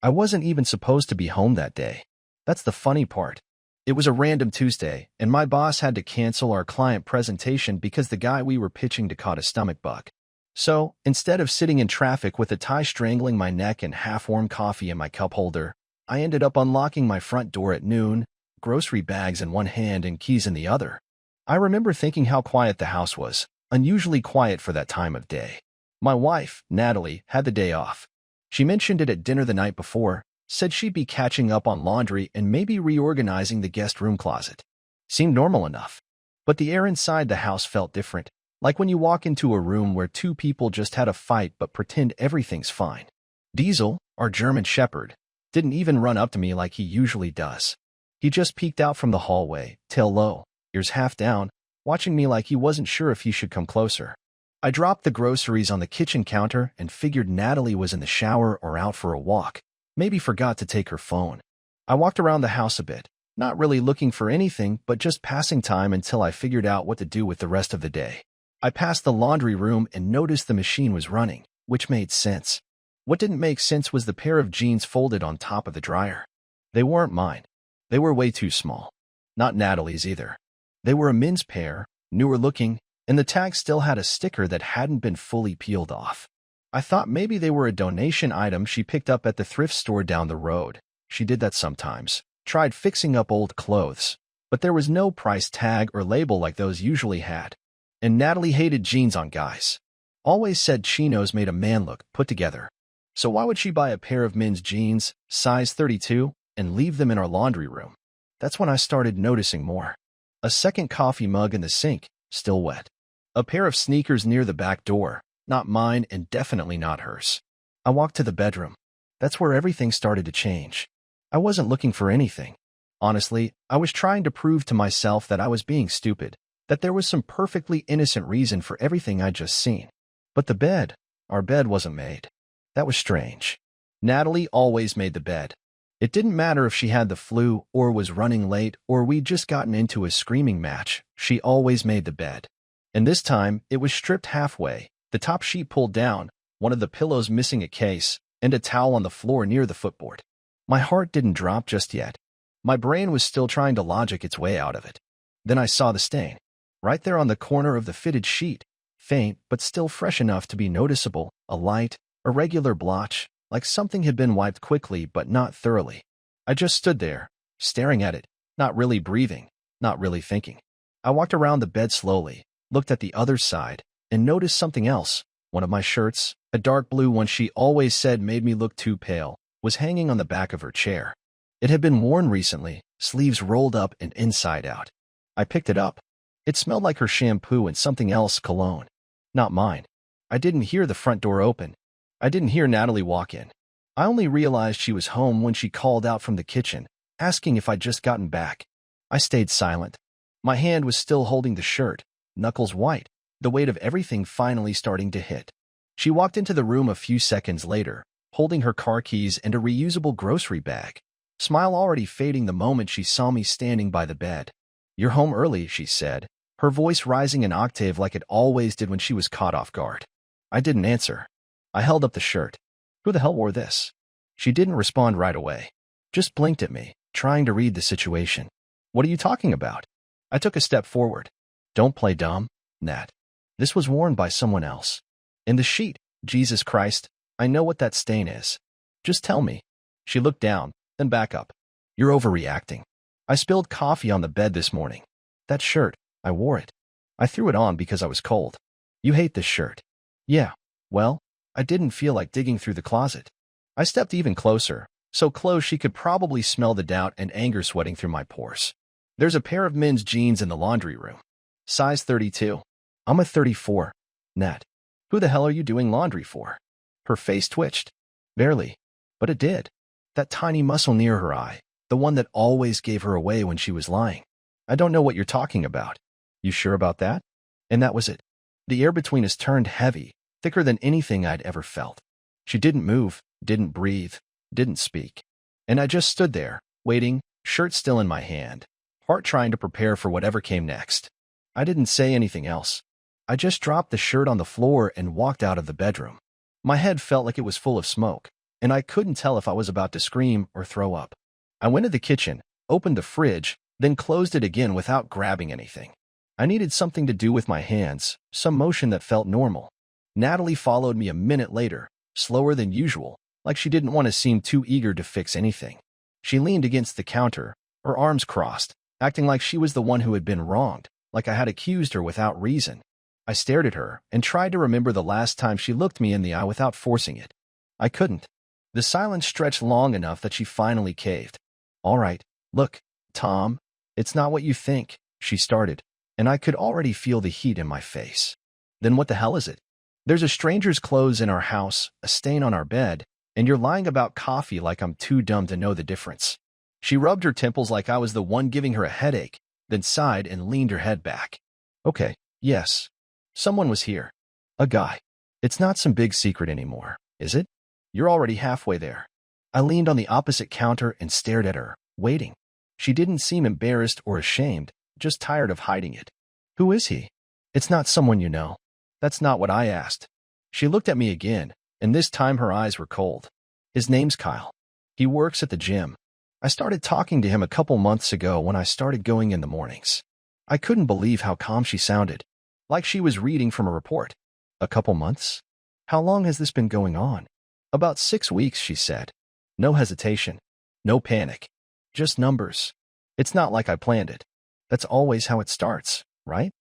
I wasn't even supposed to be home that day. That's the funny part. It was a random Tuesday, and my boss had to cancel our client presentation because the guy we were pitching to caught a stomach bug. So, instead of sitting in traffic with a tie strangling my neck and half-warm coffee in my cup holder, I ended up unlocking my front door at noon, grocery bags in one hand and keys in the other. I remember thinking how quiet the house was, unusually quiet for that time of day. My wife, Natalie, had the day off. She mentioned it at dinner the night before, said she'd be catching up on laundry and maybe reorganizing the guest room closet. Seemed normal enough. But the air inside the house felt different, like when you walk into a room where two people just had a fight but pretend everything's fine. Diesel, our German shepherd, didn't even run up to me like he usually does. He just peeked out from the hallway, tail low, ears half down, watching me like he wasn't sure if he should come closer. I dropped the groceries on the kitchen counter and figured Natalie was in the shower or out for a walk. Maybe forgot to take her phone. I walked around the house a bit, not really looking for anything but just passing time until I figured out what to do with the rest of the day. I passed the laundry room and noticed the machine was running, which made sense. What didn't make sense was the pair of jeans folded on top of the dryer. They weren't mine. They were way too small. Not Natalie's either. They were a men's pair, newer looking, and the tag still had a sticker that hadn't been fully peeled off. I thought maybe they were a donation item she picked up at the thrift store down the road. She did that sometimes. Tried fixing up old clothes. But there was no price tag or label like those usually had. And Natalie hated jeans on guys. Always said chinos made a man look put together. So why would she buy a pair of men's jeans, size 32, and leave them in our laundry room? That's when I started noticing more. A second coffee mug in the sink, still wet. A pair of sneakers near the back door, not mine and definitely not hers. I walked to the bedroom. That's where everything started to change. I wasn't looking for anything. Honestly, I was trying to prove to myself that I was being stupid, that there was some perfectly innocent reason for everything I'd just seen. But the bed, our bed wasn't made. That was strange. Natalie always made the bed. It didn't matter if she had the flu or was running late or we'd just gotten into a screaming match, she always made the bed. And this time, it was stripped halfway, the top sheet pulled down, one of the pillows missing a case, and a towel on the floor near the footboard. My heart didn't drop just yet. My brain was still trying to logic its way out of it. Then I saw the stain. Right there on the corner of the fitted sheet, faint but still fresh enough to be noticeable, a light, irregular blotch, like something had been wiped quickly but not thoroughly. I just stood there, staring at it, not really breathing, not really thinking. I walked around the bed slowly, looked at the other side, and noticed something else. One of my shirts, a dark blue one she always said made me look too pale, was hanging on the back of her chair. It had been worn recently, sleeves rolled up and inside out. I picked it up. It smelled like her shampoo and something else, cologne. Not mine. I didn't hear the front door open. I didn't hear Natalie walk in. I only realized she was home when she called out from the kitchen, asking if I'd just gotten back. I stayed silent. My hand was still holding the shirt, knuckles white, the weight of everything finally starting to hit. She walked into the room a few seconds later, holding her car keys and a reusable grocery bag. Smile already fading the moment she saw me standing by the bed. "You're home early," she said, her voice rising an octave like it always did when she was caught off guard. I didn't answer. I held up the shirt. Who the hell wore this? She didn't respond right away. Just blinked at me, trying to read the situation. "What are you talking about?" I took a step forward. "Don't play dumb, Nat. This was worn by someone else. And the sheet, Jesus Christ, I know what that stain is. Just tell me." She looked down, then back up. "You're overreacting. I spilled coffee on the bed this morning. That shirt, I wore it. I threw it on because I was cold. You hate this shirt." "Yeah, well, I didn't feel like digging through the closet." I stepped even closer, so close she could probably smell the doubt and anger sweating through my pores. "There's a pair of men's jeans in the laundry room. Size 32. I'm a 34. Nat, who the hell are you doing laundry for?" Her face twitched. Barely, but it did. That tiny muscle near her eye, the one that always gave her away when she was lying. "I don't know what you're talking about." "You sure about that?" And that was it. The air between us turned heavy, thicker than anything I'd ever felt. She didn't move, didn't breathe, didn't speak. And I just stood there, waiting, shirt still in my hand, heart trying to prepare for whatever came next. I didn't say anything else. I just dropped the shirt on the floor and walked out of the bedroom. My head felt like it was full of smoke, and I couldn't tell if I was about to scream or throw up. I went to the kitchen, opened the fridge, then closed it again without grabbing anything. I needed something to do with my hands, some motion that felt normal. Natalie followed me a minute later, slower than usual, like she didn't want to seem too eager to fix anything. She leaned against the counter, her arms crossed, acting like she was the one who had been wronged, like I had accused her without reason. I stared at her and tried to remember the last time she looked me in the eye without forcing it. I couldn't. The silence stretched long enough that she finally caved. "All right, look, Tom, it's not what you think," she started, and I could already feel the heat in my face. "Then what the hell is it? There's a stranger's clothes in our house, a stain on our bed, and you're lying about coffee like I'm too dumb to know the difference." She rubbed her temples like I was the one giving her a headache, then sighed and leaned her head back. "Okay, yes. Someone was here. A guy. It's not some big secret anymore, is it? You're already halfway there." I leaned on the opposite counter and stared at her, waiting. She didn't seem embarrassed or ashamed, just tired of hiding it. "Who is he?" "It's not someone you know." "That's not what I asked." She looked at me again, and this time her eyes were cold. "His name's Kyle. He works at the gym. I started talking to him a couple months ago when I started going in the mornings." I couldn't believe how calm she sounded, like she was reading from a report. "A couple months? How long has this been going on?" "About 6 weeks," she said. No hesitation. No panic. Just numbers. "It's not like I planned it. That's always how it starts, right?"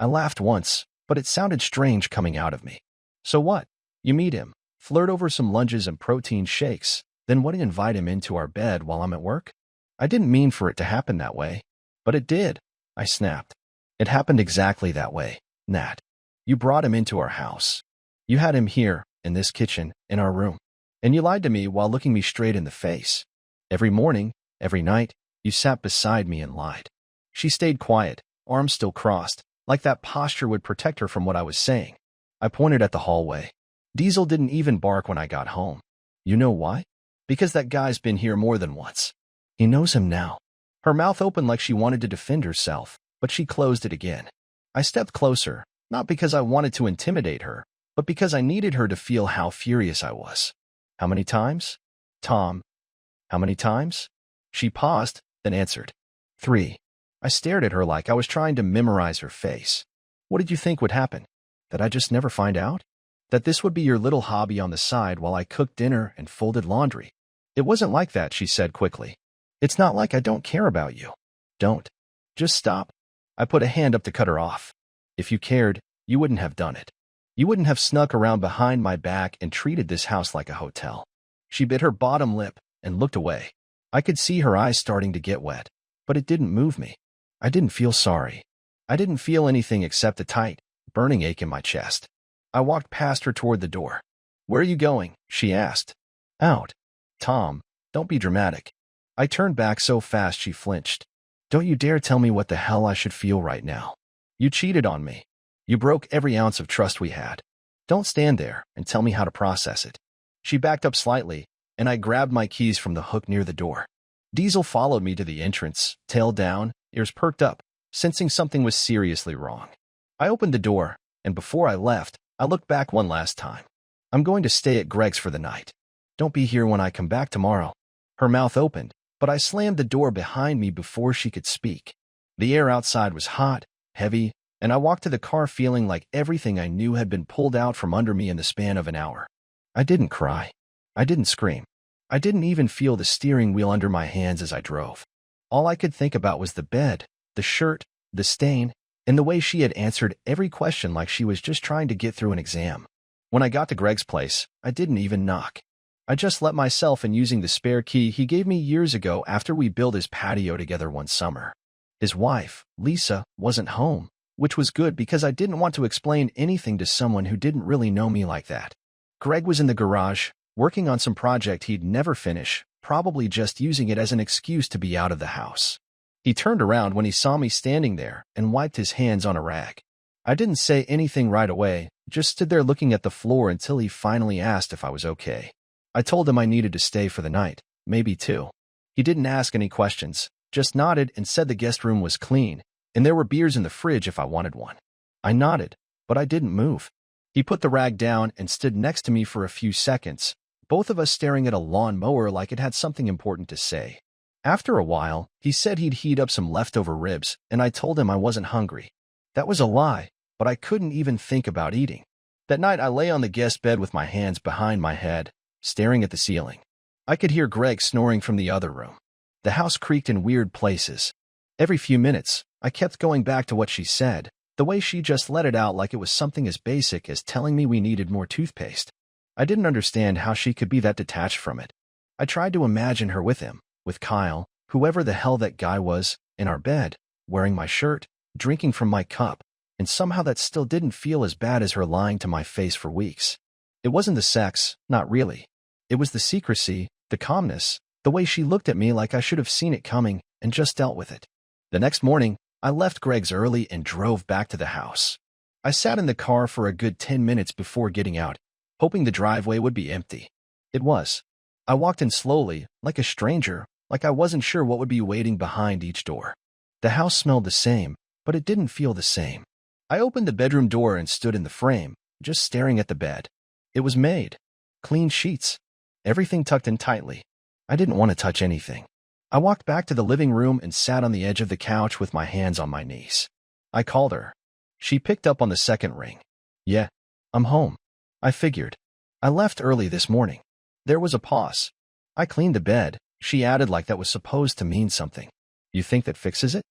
I laughed once, but it sounded strange coming out of me. "So what? You meet him, flirt over some lunches and protein shakes, then what, invite him into our bed while I'm at work?" "I didn't mean for it to happen that way." "But it did," I snapped. "It happened exactly that way, Nat. You brought him into our house. You had him here, in this kitchen, in our room. And you lied to me while looking me straight in the face. Every morning, every night, you sat beside me and lied." She stayed quiet, arms still crossed, like that posture would protect her from what I was saying. I pointed at the hallway. Diesel didn't even bark when I got home. "You know why?" "Because that guy's been here more than once." "He knows him now." Her mouth opened like she wanted to defend herself, but she closed it again. I stepped closer, not because I wanted to intimidate her, but because I needed her to feel how furious I was. "How many times?" "Tom, how many times?" She paused, then answered. 3. I stared at her like I was trying to memorize her face. "What did you think would happen? That I'd just never find out? That this would be your little hobby on the side while I cooked dinner and folded laundry?" "It wasn't like that," she said quickly. "It's not like I don't care about you." "Don't. Just stop." I put a hand up to cut her off. "If you cared, you wouldn't have done it. You wouldn't have snuck around behind my back and treated this house like a hotel." She bit her bottom lip and looked away. I could see her eyes starting to get wet, but it didn't move me. I didn't feel sorry. I didn't feel anything except a tight, burning ache in my chest. I walked past her toward the door. "Where are you going?" she asked. "Out." "Tom, don't be dramatic." I turned back so fast she flinched. "Don't you dare tell me what the hell I should feel right now. You cheated on me. You broke every ounce of trust we had. Don't stand there and tell me how to process it." She backed up slightly, and I grabbed my keys from the hook near the door. Diesel followed me to the entrance, tail down, ears perked up, sensing something was seriously wrong. I opened the door, and before I left, I looked back one last time. "I'm going to stay at Greg's for the night. Don't be here when I come back tomorrow." Her mouth opened, but I slammed the door behind me before she could speak. The air outside was hot, heavy, and I walked to the car feeling like everything I knew had been pulled out from under me in the span of an hour. I didn't cry. I didn't scream. I didn't even feel the steering wheel under my hands as I drove. All I could think about was the bed, the shirt, the stain, and the way she had answered every question like she was just trying to get through an exam. When I got to Greg's place, I didn't even knock. I just let myself in using the spare key he gave me years ago after we built his patio together one summer. His wife, Lisa, wasn't home, which was good because I didn't want to explain anything to someone who didn't really know me like that. Greg was in the garage, working on some project he'd never finish, probably just using it as an excuse to be out of the house. He turned around when he saw me standing there and wiped his hands on a rag. I didn't say anything right away, just stood there looking at the floor until he finally asked if I was okay. I told him I needed to stay for the night, maybe 2. He didn't ask any questions, just nodded and said the guest room was clean, and there were beers in the fridge if I wanted one. I nodded, but I didn't move. He put the rag down and stood next to me for a few seconds, both of us staring at a lawn mower like it had something important to say. After a while, he said he'd heat up some leftover ribs, and I told him I wasn't hungry. That was a lie, but I couldn't even think about eating. That night, I lay on the guest bed with my hands behind my head, staring at the ceiling. I could hear Greg snoring from the other room. The house creaked in weird places. Every few minutes, I kept going back to what she said, the way she just let it out like it was something as basic as telling me we needed more toothpaste. I didn't understand how she could be that detached from it. I tried to imagine her with him, with Kyle, whoever the hell that guy was, in our bed, wearing my shirt, drinking from my cup, and somehow that still didn't feel as bad as her lying to my face for weeks. It wasn't the sex, not really. It was the secrecy, the calmness, the way she looked at me like I should have seen it coming and just dealt with it. The next morning, I left Greg's early and drove back to the house. I sat in the car for a good 10 minutes before getting out, hoping the driveway would be empty. It was. I walked in slowly, like a stranger, like I wasn't sure what would be waiting behind each door. The house smelled the same, but it didn't feel the same. I opened the bedroom door and stood in the frame, just staring at the bed. It was made. Clean sheets. Everything tucked in tightly. I didn't want to touch anything. I walked back to the living room and sat on the edge of the couch with my hands on my knees. I called her. She picked up on the second ring. Yeah, I'm home. I figured. I left early this morning. There was a pause. I cleaned the bed, she added like that was supposed to mean something. You think that fixes it?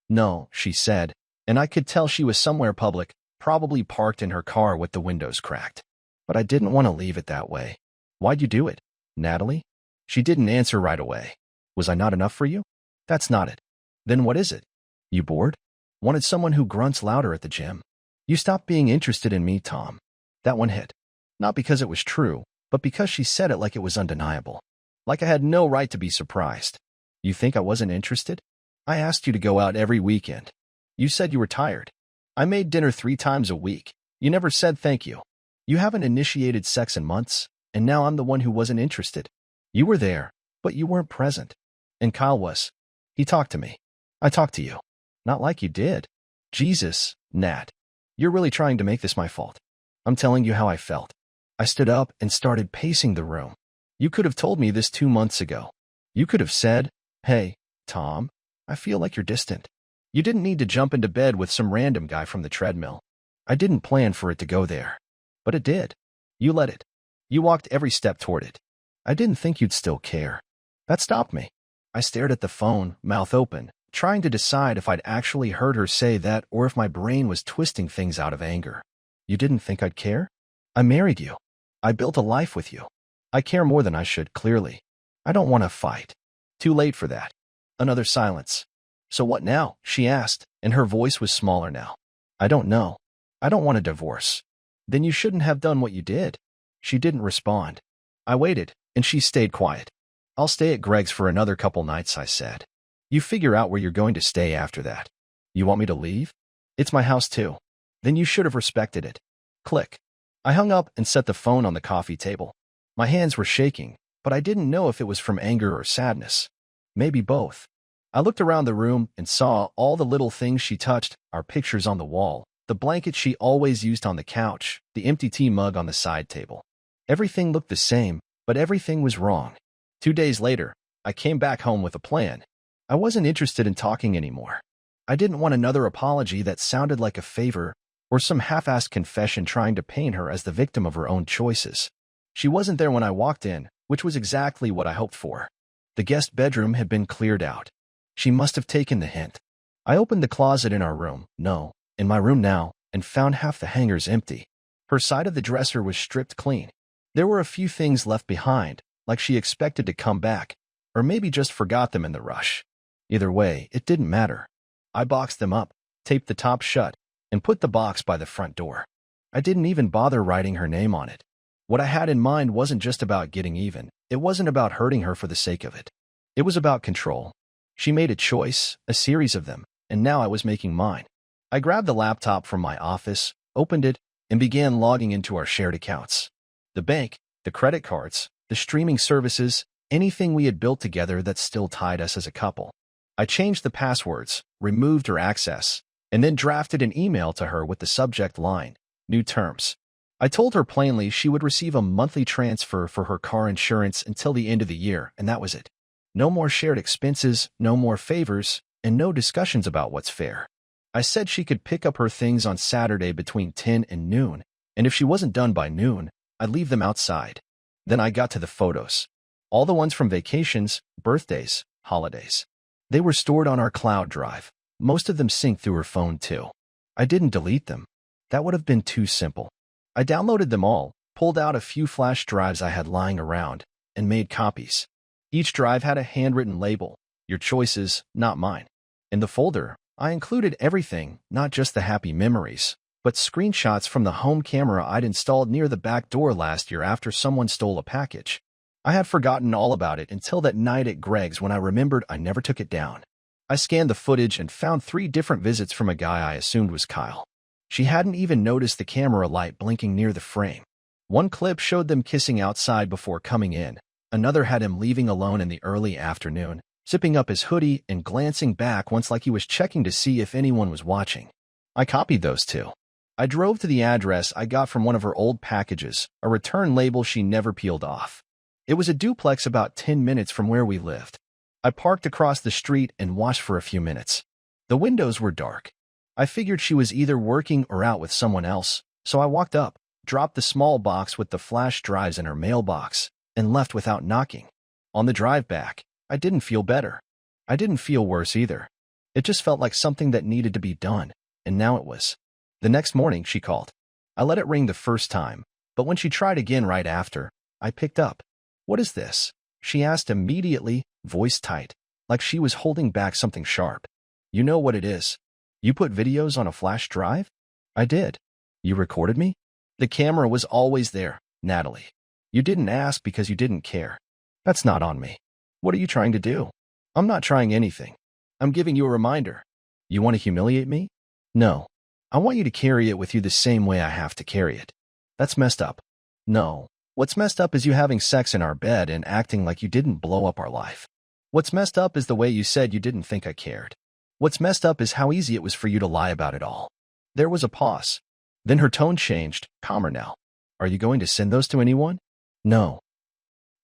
No, she said, and I could tell she was somewhere public, probably parked in her car with the windows cracked. But I didn't want to leave it that way. Why'd you do it, Natalie? She didn't answer right away. Was I not enough for you? That's not it. Then what is it? You bored? Wanted someone who grunts louder at the gym. You stopped being interested in me, Tom. That one hit. Not because it was true, but because she said it like it was undeniable. Like I had no right to be surprised. You think I wasn't interested? I asked you to go out every weekend. You said you were tired. I made dinner 3 times a week. You never said thank you. You haven't initiated sex in months, and now I'm the one who wasn't interested. You were there, but you weren't present. And Kyle was. He talked to me. I talked to you. Not like you did. Jesus, Nat. You're really trying to make this my fault. I'm telling you how I felt. I stood up and started pacing the room. You could have told me this 2 months ago. You could have said, hey, Tom, I feel like you're distant. You didn't need to jump into bed with some random guy from the treadmill. I didn't plan for it to go there. But it did. You let it. You walked every step toward it. I didn't think you'd still care. That stopped me. I stared at the phone, mouth open, trying to decide if I'd actually heard her say that or if my brain was twisting things out of anger. You didn't think I'd care? I married you. I built a life with you. I care more than I should, clearly. I don't want to fight. Too late for that. Another silence. So what now? She asked, and her voice was smaller now. I don't know. I don't want a divorce. Then you shouldn't have done what you did. She didn't respond. I waited, and she stayed quiet. I'll stay at Greg's for another couple nights, I said. You figure out where you're going to stay after that. You want me to leave? It's my house too. Then you should have respected it. Click. I hung up and set the phone on the coffee table. My hands were shaking, but I didn't know if it was from anger or sadness. Maybe both. I looked around the room and saw all the little things she touched, our pictures on the wall, the blanket she always used on the couch, the empty tea mug on the side table. Everything looked the same, but everything was wrong. 2 days later, I came back home with a plan. I wasn't interested in talking anymore. I didn't want another apology that sounded like a favor or some half-assed confession trying to paint her as the victim of her own choices. She wasn't there when I walked in, which was exactly what I hoped for. The guest bedroom had been cleared out. She must have taken the hint. I opened the closet in our room, no, in my room now, and found half the hangers empty. Her side of the dresser was stripped clean. There were a few things left behind, like she expected to come back, or maybe just forgot them in the rush. Either way, it didn't matter. I boxed them up, taped the top shut, and put the box by the front door. I didn't even bother writing her name on it. What I had in mind wasn't just about getting even. It wasn't about hurting her for the sake of it. It was about control. She made a choice, a series of them, and now I was making mine. I grabbed the laptop from my office, opened it, and began logging into our shared accounts. The bank, the credit cards, the streaming services, anything we had built together that still tied us as a couple. I changed the passwords, removed her access, and then drafted an email to her with the subject line, New Terms. I told her plainly she would receive a monthly transfer for her car insurance until the end of the year, and that was it. No more shared expenses, no more favors, and no discussions about what's fair. I said she could pick up her things on Saturday between 10 and noon, and if she wasn't done by noon, I'd leave them outside. Then I got to the photos. All the ones from vacations, birthdays, holidays. They were stored on our cloud drive. Most of them synced through her phone too. I didn't delete them. That would have been too simple. I downloaded them all, pulled out a few flash drives I had lying around, and made copies. Each drive had a handwritten label, your choices, not mine. In the folder, I included everything, not just the happy memories, but screenshots from the home camera I'd installed near the back door last year after someone stole a package. I had forgotten all about it until that night at Greg's when I remembered I never took it down. I scanned the footage and found 3 different visits from a guy I assumed was Kyle. She hadn't even noticed the camera light blinking near the frame. One clip showed them kissing outside before coming in. Another had him leaving alone in the early afternoon, zipping up his hoodie and glancing back once like he was checking to see if anyone was watching. I copied those 2. I drove to the address I got from one of her old packages, a return label she never peeled off. It was a duplex about 10 minutes from where we lived. I parked across the street and watched for a few minutes. The windows were dark. I figured she was either working or out with someone else, so I walked up, dropped the small box with the flash drives in her mailbox, and left without knocking. On the drive back, I didn't feel better. I didn't feel worse either. It just felt like something that needed to be done, and now it was. The next morning, she called. I let it ring the first time, but when she tried again right after, I picked up. "What is this?" she asked immediately, voice tight, like she was holding back something sharp. "You know what it is. You put videos on a flash drive?" "I did." "You recorded me?" "The camera was always there, Natalie. You didn't ask because you didn't care." "That's not on me." "What are you trying to do?" "I'm not trying anything. I'm giving you a reminder." "You want to humiliate me?" "No. I want you to carry it with you the same way I have to carry it." "That's messed up." "No. What's messed up is you having sex in our bed and acting like you didn't blow up our life. What's messed up is the way you said you didn't think I cared. What's messed up is how easy it was for you to lie about it all." There was a pause. Then her tone changed, calmer now. "Are you going to send those to anyone?" "No."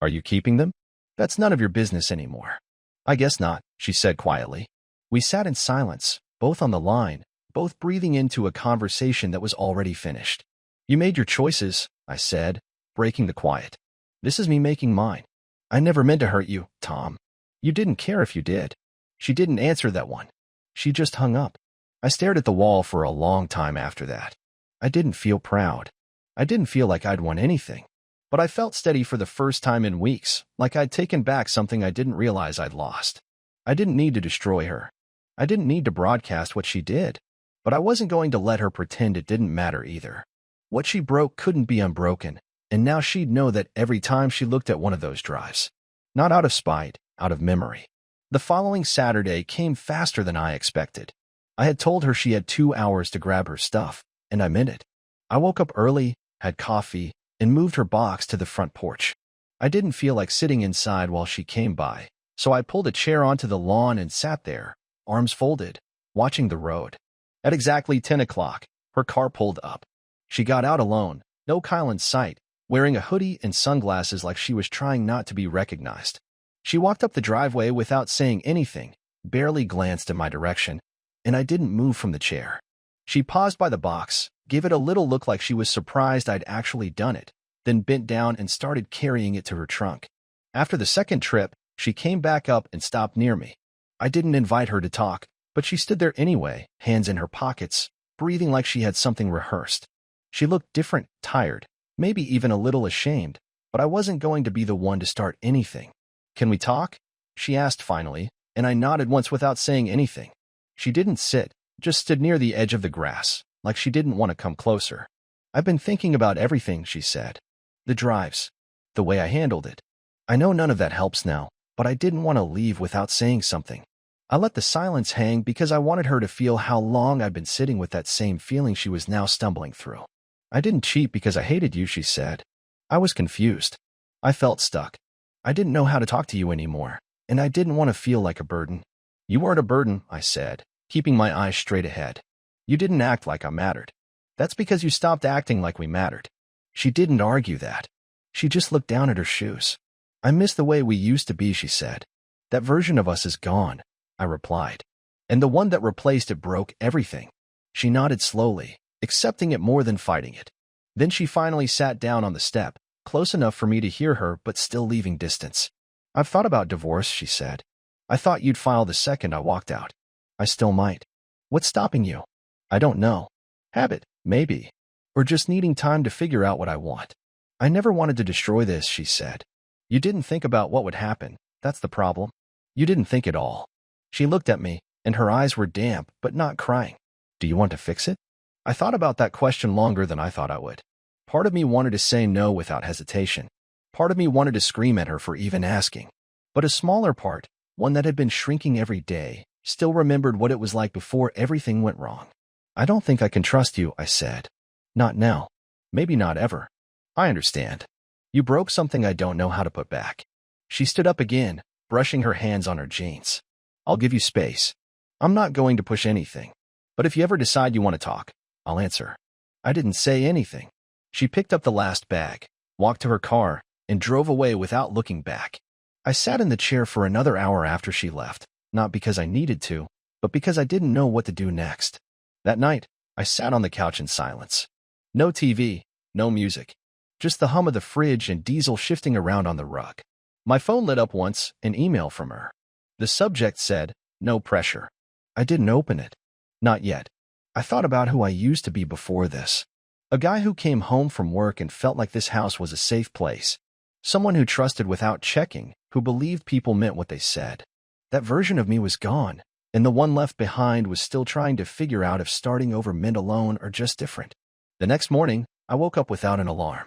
"Are you keeping them?" "That's none of your business anymore." "I guess not," she said quietly. We sat in silence, both on the line, both breathing into a conversation that was already finished. "You made your choices," I said, breaking the quiet. "This is me making mine. I never meant to hurt you, Tom. You didn't care if you did." She didn't answer that one. She just hung up. I stared at the wall for a long time after that. I didn't feel proud. I didn't feel like I'd won anything. But I felt steady for the first time in weeks, like I'd taken back something I didn't realize I'd lost. I didn't need to destroy her. I didn't need to broadcast what she did. But I wasn't going to let her pretend it didn't matter either. What she broke couldn't be unbroken, and now she'd know that every time she looked at one of those drives. Not out of spite, out of memory. The following Saturday came faster than I expected. I had told her she had 2 hours to grab her stuff, and I meant it. I woke up early, had coffee, and moved her box to the front porch. I didn't feel like sitting inside while she came by, so I pulled a chair onto the lawn and sat there, arms folded, watching the road. At exactly 10 o'clock, her car pulled up. She got out alone, no Kyle in sight, wearing a hoodie and sunglasses like she was trying not to be recognized. She walked up the driveway without saying anything, barely glanced in my direction, and I didn't move from the chair. She paused by the box, gave it a little look like she was surprised I'd actually done it, then bent down and started carrying it to her trunk. After the second trip, she came back up and stopped near me. I didn't invite her to talk, but she stood there anyway, hands in her pockets, breathing like she had something rehearsed. She looked different, tired, maybe even a little ashamed, but I wasn't going to be the one to start anything. "Can we talk?" she asked finally, and I nodded once without saying anything. She didn't sit, just stood near the edge of the grass, like she didn't want to come closer. "I've been thinking about everything," she said. "The drives. The way I handled it. I know none of that helps now, but I didn't want to leave without saying something. I let the silence hang because I wanted her to feel how long I'd been sitting with that same feeling she was now stumbling through. "I didn't cheat because I hated you," she said. "I was confused. I felt stuck. I didn't know how to talk to you anymore, and I didn't want to feel like a burden." "You weren't a burden," I said, keeping my eyes straight ahead. "You didn't act like I mattered. That's because you stopped acting like we mattered. She didn't argue that. She just looked down at her shoes. I miss the way we used to be, she said. That version of us is gone, I replied. And the one that replaced it broke everything. She nodded slowly, accepting it more than fighting it. Then she finally sat down on the step, close enough for me to hear her but still leaving distance. I've thought about divorce, she said. I thought you'd file the second I walked out. I still might. What's stopping you? I don't know. Habit, maybe. Or just needing time to figure out what I want. I never wanted to destroy this, she said. You didn't think about what would happen. That's the problem. You didn't think at all. She looked at me, and her eyes were damp but not crying. Do you want to fix it? I thought about that question longer than I thought I would. Part of me wanted to say no without hesitation. Part of me wanted to scream at her for even asking. But a smaller part, one that had been shrinking every day, still remembered what it was like before everything went wrong. I don't think I can trust you, I said. Not now. Maybe not ever. I understand. You broke something I don't know how to put back. She stood up again, brushing her hands on her jeans. I'll give you space. I'm not going to push anything. But if you ever decide you want to talk, I'll answer. I didn't say anything. She picked up the last bag, walked to her car, and drove away without looking back. I sat in the chair for another hour after she left, not because I needed to, but because I didn't know what to do next. That night, I sat on the couch in silence. No TV, no music. Just the hum of the fridge and diesel shifting around on the rug. My phone lit up once, an email from her. The subject said, no pressure. I didn't open it. Not yet. I thought about who I used to be before this. A guy who came home from work and felt like this house was a safe place. Someone who trusted without checking, who believed people meant what they said. That version of me was gone, and the one left behind was still trying to figure out if starting over meant alone or just different. The next morning, I woke up without an alarm.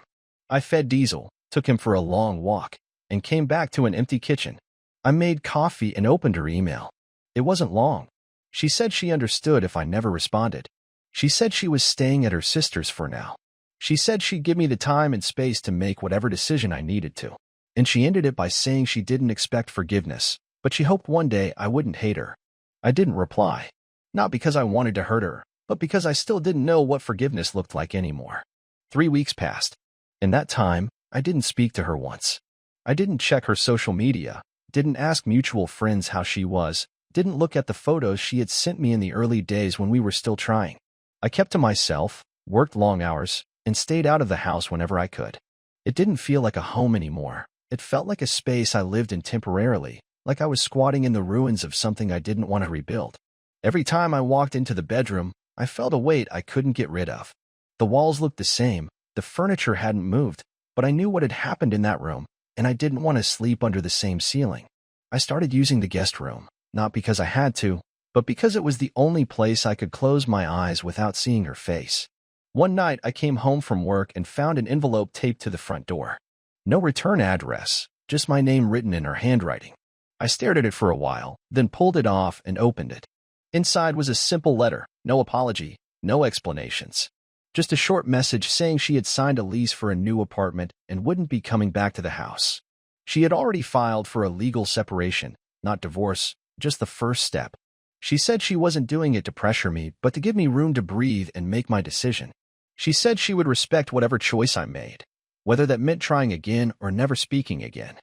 I fed Diesel, took him for a long walk, and came back to an empty kitchen. I made coffee and opened her email. It wasn't long. She said she understood if I never responded. She said she was staying at her sister's for now. She said she'd give me the time and space to make whatever decision I needed to. And she ended it by saying she didn't expect forgiveness, but she hoped one day I wouldn't hate her. I didn't reply. Not because I wanted to hurt her, but because I still didn't know what forgiveness looked like anymore. 3 weeks passed. In that time, I didn't speak to her once. I didn't check her social media, didn't ask mutual friends how she was, didn't look at the photos she had sent me in the early days when we were still trying. I kept to myself, worked long hours, and stayed out of the house whenever I could. It didn't feel like a home anymore. It felt like a space I lived in temporarily, like I was squatting in the ruins of something I didn't want to rebuild. Every time I walked into the bedroom, I felt a weight I couldn't get rid of. The walls looked the same, the furniture hadn't moved, but I knew what had happened in that room, and I didn't want to sleep under the same ceiling. I started using the guest room, not because I had to, but because it was the only place I could close my eyes without seeing her face. One night, I came home from work and found an envelope taped to the front door. No return address, just my name written in her handwriting. I stared at it for a while, then pulled it off and opened it. Inside was a simple letter, no apology, no explanations. Just a short message saying she had signed a lease for a new apartment and wouldn't be coming back to the house. She had already filed for a legal separation, not divorce, just the first step. She said she wasn't doing it to pressure me, but to give me room to breathe and make my decision. She said she would respect whatever choice I made, whether that meant trying again or never speaking again.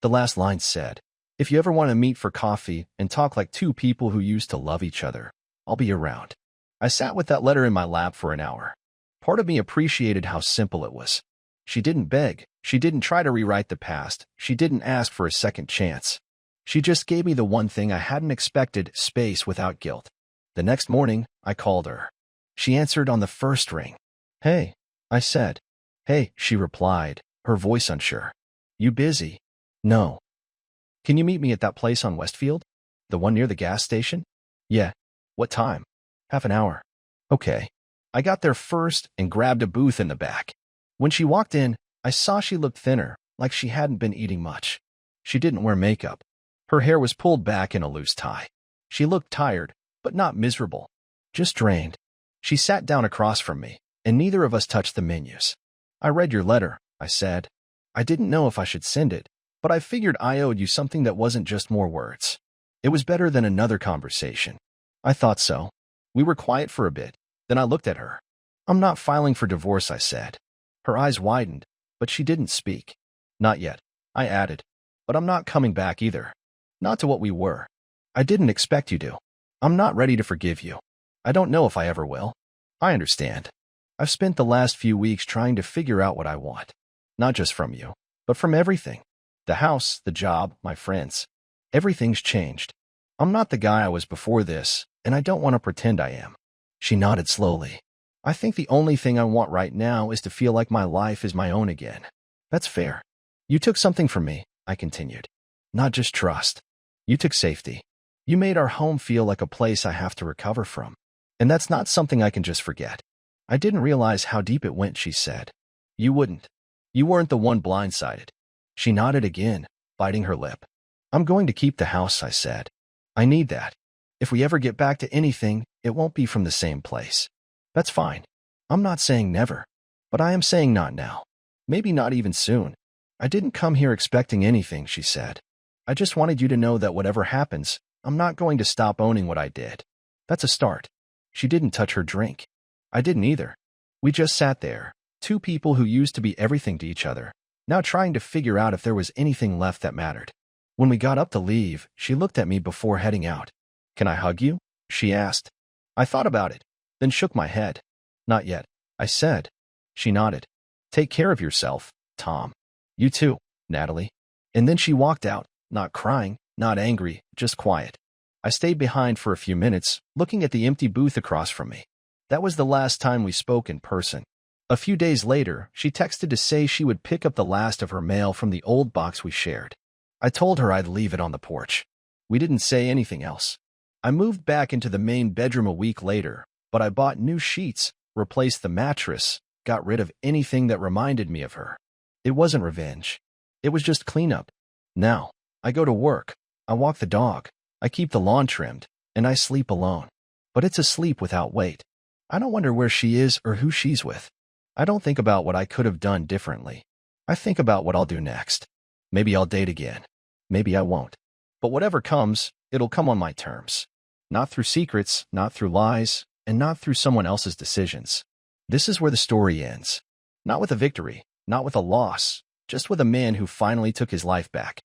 The last line said, if you ever want to meet for coffee and talk like two people who used to love each other, I'll be around. I sat with that letter in my lap for an hour. Part of me appreciated how simple it was. She didn't beg. She didn't try to rewrite the past. She didn't ask for a second chance. She just gave me the one thing I hadn't expected, space without guilt. The next morning, I called her. She answered on the first ring. Hey, I said. Hey, she replied, her voice unsure. You busy? No. Can you meet me at that place on Westfield? The one near the gas station? Yeah. What time? Half an hour. Okay. I got there first and grabbed a booth in the back. When she walked in, I saw she looked thinner, like she hadn't been eating much. She didn't wear makeup. Her hair was pulled back in a loose tie. She looked tired, but not miserable. Just drained. She sat down across from me, and neither of us touched the menus. I read your letter, I said. I didn't know if I should send it, but I figured I owed you something that wasn't just more words. It was better than another conversation. I thought so. We were quiet for a bit. Then I looked at her. I'm not filing for divorce, I said. Her eyes widened, but she didn't speak. Not yet, I added. But I'm not coming back either. Not to what we were. I didn't expect you to. I'm not ready to forgive you. I don't know if I ever will. I understand. I've spent the last few weeks trying to figure out what I want. Not just from you, but from everything. The house, the job, my friends. Everything's changed. I'm not the guy I was before this, and I don't want to pretend I am. She nodded slowly. I think the only thing I want right now is to feel like my life is my own again. That's fair. You took something from me, I continued. Not just trust. You took safety. You made our home feel like a place I have to recover from. And that's not something I can just forget. I didn't realize how deep it went, she said. You wouldn't. You weren't the one blindsided. She nodded again, biting her lip. I'm going to keep the house, I said. I need that. If we ever get back to anything, it won't be from the same place. That's fine. I'm not saying never, but I am saying not now. Maybe not even soon. I didn't come here expecting anything, she said. I just wanted you to know that whatever happens, I'm not going to stop owning what I did. That's a start. She didn't touch her drink. I didn't either. We just sat there, two people who used to be everything to each other, now trying to figure out if there was anything left that mattered. When we got up to leave, she looked at me before heading out. Can I hug you? She asked. I thought about it, then shook my head. Not yet, I said. She nodded. Take care of yourself, Tom. You too, Natalie. And then she walked out, not crying, not angry, just quiet. I stayed behind for a few minutes, looking at the empty booth across from me. That was the last time we spoke in person. A few days later, she texted to say she would pick up the last of her mail from the old box we shared. I told her I'd leave it on the porch. We didn't say anything else. I moved back into the main bedroom a week later, but I bought new sheets, replaced the mattress, got rid of anything that reminded me of her. It wasn't revenge. It was just cleanup. Now, I go to work, I walk the dog, I keep the lawn trimmed, and I sleep alone. But it's a sleep without weight. I don't wonder where she is or who she's with. I don't think about what I could have done differently. I think about what I'll do next. Maybe I'll date again. Maybe I won't. But whatever comes, it'll come on my terms. Not through secrets, not through lies, and not through someone else's decisions. This is where the story ends. Not with a victory, not with a loss, just with a man who finally took his life back.